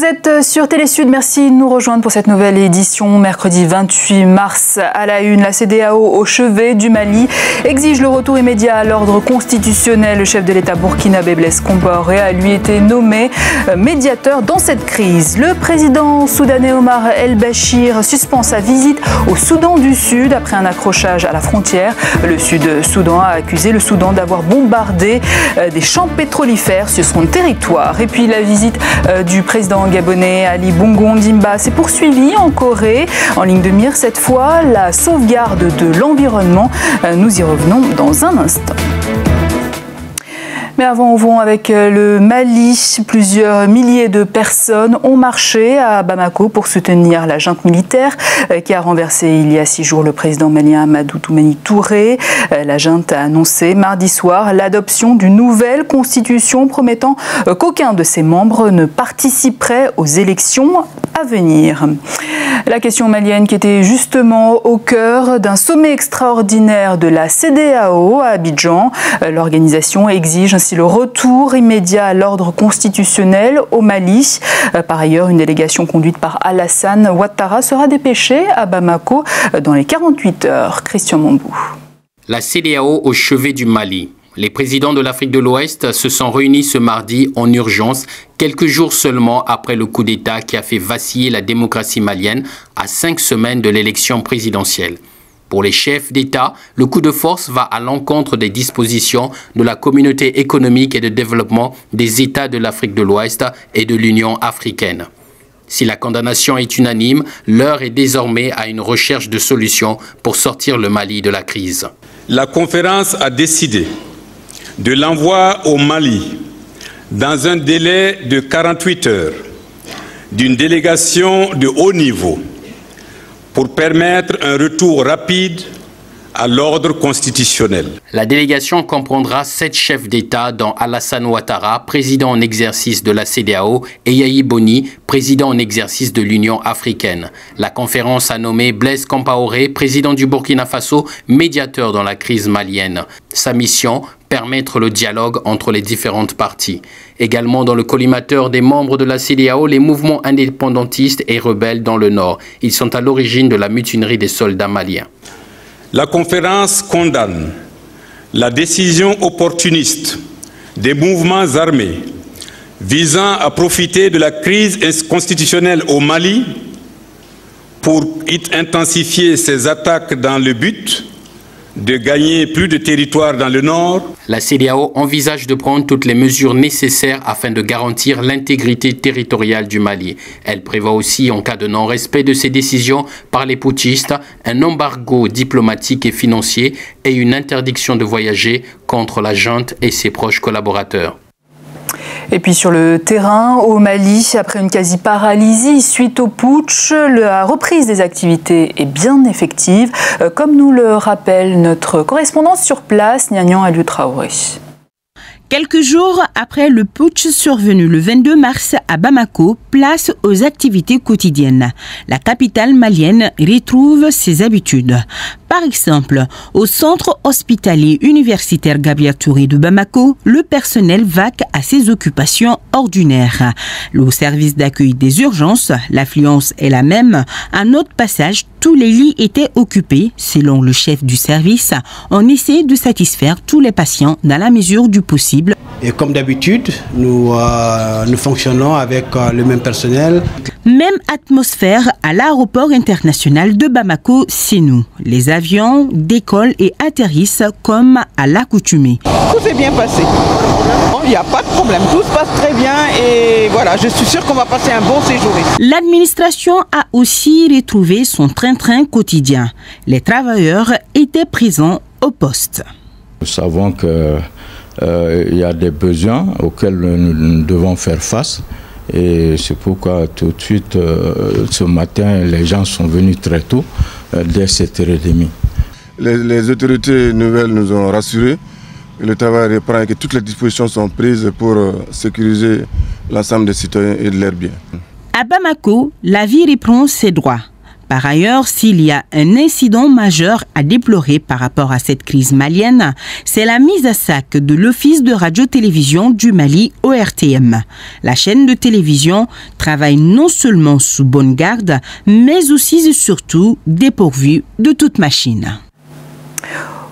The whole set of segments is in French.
Vous êtes sur Télé Sud, merci de nous rejoindre pour cette nouvelle édition. Mercredi 28 mars, à la une, la CEDEAO au chevet du Mali exige le retour immédiat à l'ordre constitutionnel. Le chef de l'État burkinabé Blaise Compaoré a lui été nommé médiateur dans cette crise. Le président soudanais Omar El-Béchir suspend sa visite au Soudan du Sud après un accrochage à la frontière. Le Sud-Soudan a accusé le Soudan d'avoir bombardé des champs pétrolifères sur son territoire. Et puis la visite du président gabonais Ali Bongo Ondimba s'est poursuivie en Corée. En ligne de mire cette fois, la sauvegarde de l'environnement. Nous y revenons dans un instant. Mais avant, on va avec le Mali. Plusieurs milliers de personnes ont marché à Bamako pour soutenir la junte militaire qui a renversé il y a 6 jours le président malien Amadou Toumani Touré. La junte a annoncé mardi soir l'adoption d'une nouvelle constitution promettant qu'aucun de ses membres ne participerait aux élections à venir. La question malienne qui était justement au cœur d'un sommet extraordinaire de la CEDEAO à Abidjan. L'organisation exige ainsi le retour immédiat à l'ordre constitutionnel au Mali. Par ailleurs, une délégation conduite par Alassane Ouattara sera dépêchée à Bamako dans les 48 heures. Christian Mambou. La CEDEAO au chevet du Mali. Les présidents de l'Afrique de l'Ouest se sont réunis ce mardi en urgence, quelques jours seulement après le coup d'État qui a fait vaciller la démocratie malienne à 5 semaines de l'élection présidentielle. Pour les chefs d'État, le coup de force va à l'encontre des dispositions de la communauté économique et de développement des États de l'Afrique de l'Ouest et de l'Union africaine. Si la condamnation est unanime, l'heure est désormais à une recherche de solutions pour sortir le Mali de la crise. La conférence a décidé de l'envoi au Mali, dans un délai de 48 heures, d'une délégation de haut niveau pour permettre un retour rapide à l'ordre constitutionnel. La délégation comprendra 7 chefs d'État dont Alassane Ouattara, président en exercice de la CEDEAO, et Yahi Boni, président en exercice de l'Union africaine. La conférence a nommé Blaise Compaoré, président du Burkina Faso, médiateur dans la crise malienne. Sa mission, permettre le dialogue entre les différentes parties. Également dans le collimateur des membres de la CEDEAO, les mouvements indépendantistes et rebelles dans le Nord. Ils sont à l'origine de la mutinerie des soldats maliens. La conférence condamne la décision opportuniste des mouvements armés visant à profiter de la crise constitutionnelle au Mali pour intensifier ses attaques dans le but de gagner plus de territoire dans le Nord. La CEDEAO envisage de prendre toutes les mesures nécessaires afin de garantir l'intégrité territoriale du Mali. Elle prévoit aussi, en cas de non-respect de ces décisions par les putschistes, un embargo diplomatique et financier et une interdiction de voyager contre la junte et ses proches collaborateurs. Et puis sur le terrain, au Mali, après une quasi-paralysie suite au putsch, la reprise des activités est bien effective, comme nous le rappelle notre correspondante sur place, Nianian Aliou Traoré. Quelques jours après le putsch survenu le 22 mars à Bamako, place aux activités quotidiennes. La capitale malienne retrouve ses habitudes. Par exemple, au centre hospitalier universitaire Gabriel Touré de Bamako, le personnel vaque à ses occupations ordinaires. Au service d'accueil des urgences, l'affluence est la même. À notre passage, tous les lits étaient occupés. Selon le chef du service, on essaie de satisfaire tous les patients dans la mesure du possible. Et comme d'habitude, nous fonctionnons avec le même personnel. Même atmosphère à l'aéroport international de Bamako, c'est nous. Les avions décollent et atterrissent comme à l'accoutumée. Tout s'est bien passé. Il n'y a pas de problème. Tout se passe très bien et voilà, je suis sûre qu'on va passer un bon séjour ici. L'administration a aussi retrouvé son train-train quotidien. Les travailleurs étaient présents au poste. Nous savons qu'il y a des besoins auxquels nous devons faire face. Et c'est pourquoi tout de suite, ce matin, les gens sont venus très tôt, dès 7h30. Les autorités nouvelles nous ont rassurés que le travail reprend et que toutes les dispositions sont prises pour sécuriser l'ensemble des citoyens et de leurs biens. À Bamako, la vie reprend ses droits. Par ailleurs, s'il y a un incident majeur à déplorer par rapport à cette crise malienne, c'est la mise à sac de l'Office de radio-télévision du Mali, ORTM. La chaîne de télévision travaille non seulement sous bonne garde, mais aussi et surtout dépourvue de toute machine.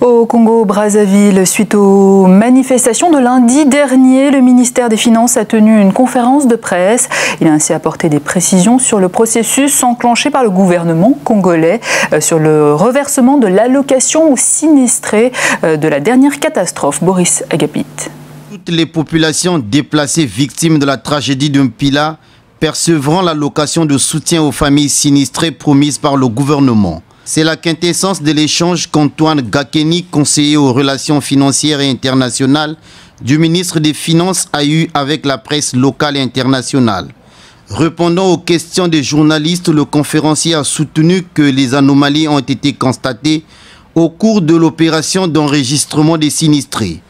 Au Congo-Brazzaville, suite aux manifestations de lundi dernier, le ministère des Finances a tenu une conférence de presse. Il a ainsi apporté des précisions sur le processus enclenché par le gouvernement congolais sur le reversement de l'allocation aux sinistrés de la dernière catastrophe. Boris Agapit. Toutes les populations déplacées victimes de la tragédie de Mpila percevront l'allocation de soutien aux familles sinistrées promise par le gouvernement. C'est la quintessence de l'échange qu'Antoine Gakeni, conseiller aux relations financières et internationales du ministre des Finances, a eu avec la presse locale et internationale. Répondant aux questions des journalistes, le conférencier a soutenu que les anomalies ont été constatées au cours de l'opération d'enregistrement des sinistrés.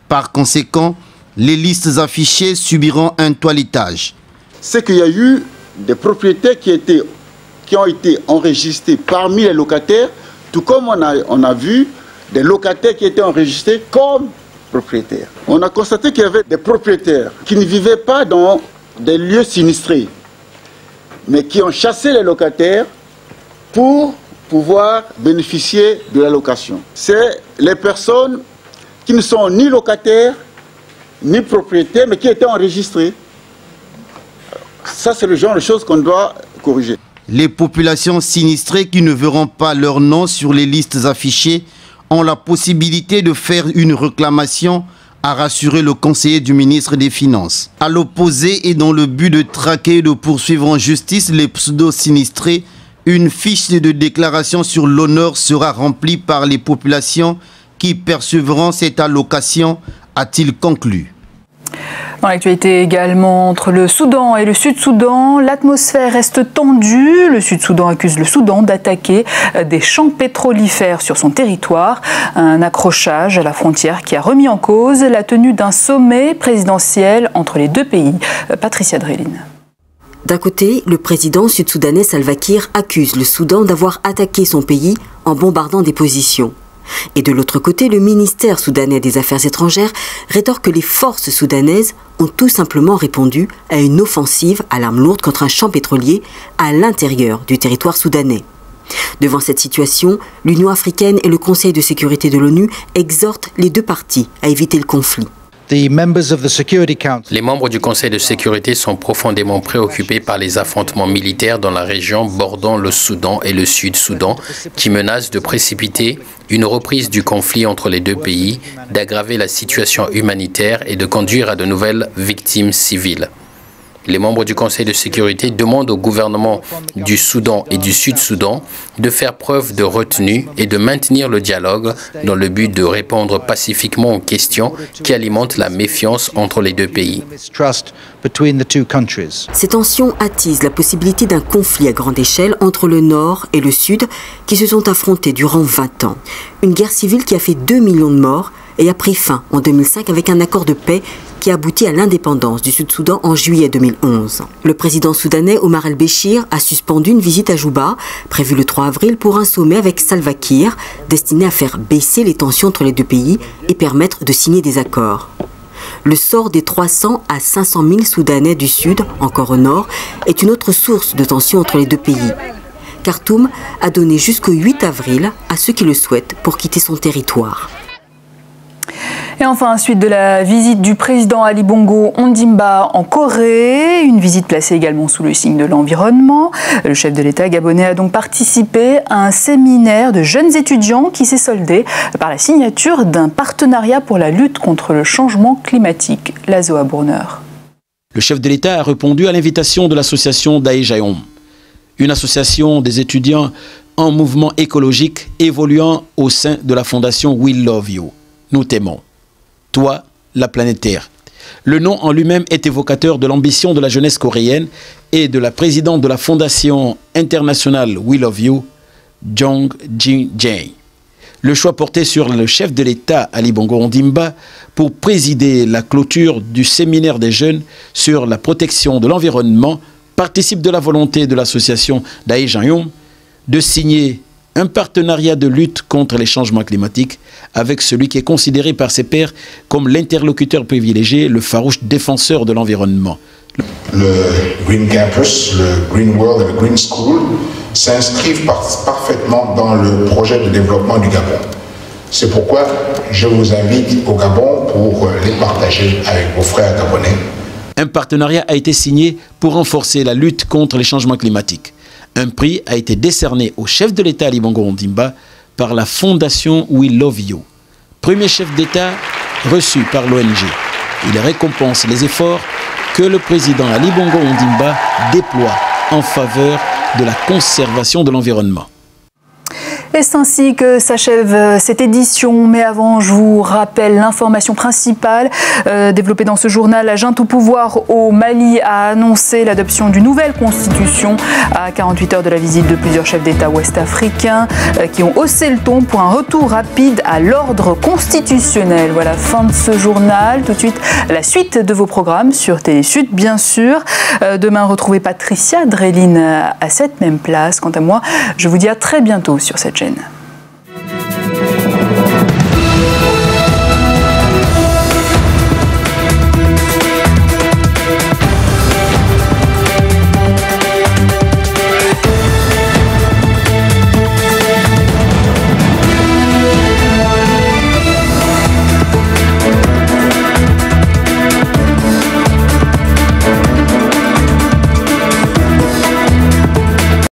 Par conséquent, les listes affichées subiront un toilettage. C'est qu'il y a eu des propriétaires qui ont été enregistrés parmi les locataires, tout comme on a vu des locataires qui étaient enregistrés comme propriétaires. On a constaté qu'il y avait des propriétaires qui ne vivaient pas dans des lieux sinistrés, mais qui ont chassé les locataires pour pouvoir bénéficier de l'allocation. C'est les personnes qui ne sont ni locataires, ni propriétaires, mais qui étaient enregistrés. Ça, c'est le genre de choses qu'on doit corriger. Les populations sinistrées qui ne verront pas leur nom sur les listes affichées ont la possibilité de faire une réclamation, a rassuré le conseiller du ministre des Finances. À l'opposé et dans le but de traquer et de poursuivre en justice les pseudo-sinistrés, une fiche de déclaration sur l'honneur sera remplie par les populations qui percevront cette allocation, a-t-il conclu. Dans l'actualité également, entre le Soudan et le Sud-Soudan, l'atmosphère reste tendue. Le Sud-Soudan accuse le Soudan d'attaquer des champs pétrolifères sur son territoire. Un accrochage à la frontière qui a remis en cause la tenue d'un sommet présidentiel entre les deux pays. Patricia Drelin. D'un côté, le président sud-soudanais Salva Kiir accuse le Soudan d'avoir attaqué son pays en bombardant des positions. Et de l'autre côté, le ministère soudanais des Affaires étrangères rétorque que les forces soudanaises ont tout simplement répondu à une offensive à l'arme lourde contre un champ pétrolier à l'intérieur du territoire soudanais. Devant cette situation, l'Union africaine et le Conseil de sécurité de l'ONU exhortent les deux parties à éviter le conflit. Les membres du Conseil de sécurité sont profondément préoccupés par les affrontements militaires dans la région bordant le Soudan et le Sud-Soudan qui menacent de précipiter une reprise du conflit entre les deux pays, d'aggraver la situation humanitaire et de conduire à de nouvelles victimes civiles. Les membres du Conseil de sécurité demandent au gouvernement du Soudan et du Sud-Soudan de faire preuve de retenue et de maintenir le dialogue dans le but de répondre pacifiquement aux questions qui alimentent la méfiance entre les deux pays. Ces tensions attisent la possibilité d'un conflit à grande échelle entre le Nord et le Sud qui se sont affrontés durant 20 ans. Une guerre civile qui a fait 2 millions de morts et a pris fin en 2005 avec un accord de paix qui aboutit à l'indépendance du Sud-Soudan en juillet 2011. Le président soudanais Omar el-Béchir a suspendu une visite à Juba, prévue le 3 avril, pour un sommet avec Salva Kiir, destiné à faire baisser les tensions entre les deux pays et permettre de signer des accords. Le sort des 300 à 500 000 Soudanais du Sud, encore au nord, est une autre source de tensions entre les deux pays. Khartoum a donné jusqu'au 8 avril à ceux qui le souhaitent pour quitter son territoire. Et enfin, suite de la visite du président Ali Bongo Ondimba en Corée, une visite placée également sous le signe de l'environnement. Le chef de l'État gabonais a donc participé à un séminaire de jeunes étudiants qui s'est soldé par la signature d'un partenariat pour la lutte contre le changement climatique. Lazoa Bourner. Le chef de l'État a répondu à l'invitation de l'association Daejaon, une association des étudiants en mouvement écologique évoluant au sein de la fondation We Love You. Nous t'aimons. Toi, la planète Terre. Le nom en lui-même est évocateur de l'ambition de la jeunesse coréenne et de la présidente de la fondation internationale We Love You, Jong Jin-jae. Le choix porté sur le chef de l'État, Ali Bongo Ondimba, pour présider la clôture du séminaire des jeunes sur la protection de l'environnement participe de la volonté de l'association Daejaon de signer un partenariat de lutte contre les changements climatiques avec celui qui est considéré par ses pairs comme l'interlocuteur privilégié, le farouche défenseur de l'environnement. Le Green Campus, le Green World et le Green School s'inscrivent parfaitement dans le projet de développement du Gabon. C'est pourquoi je vous invite au Gabon pour les partager avec vos frères gabonais. Un partenariat a été signé pour renforcer la lutte contre les changements climatiques. Un prix a été décerné au chef de l'État Ali Bongo Ondimba par la fondation We Love You. Premier chef d'État reçu par l'ONG. Il récompense les efforts que le président Ali Bongo Ondimba déploie en faveur de la conservation de l'environnement. Et c'est ainsi que s'achève cette édition. Mais avant, je vous rappelle l'information principale développée dans ce journal. La junte au pouvoir au Mali a annoncé l'adoption d'une nouvelle constitution à 48 heures de la visite de plusieurs chefs d'État ouest-africains qui ont haussé le ton pour un retour rapide à l'ordre constitutionnel. Voilà, fin de ce journal. Tout de suite, la suite de vos programmes sur Télé Sud, bien sûr. Demain, retrouvez Patricia Dreline à cette même place. Quant à moi, je vous dis à très bientôt sur cette chaîne.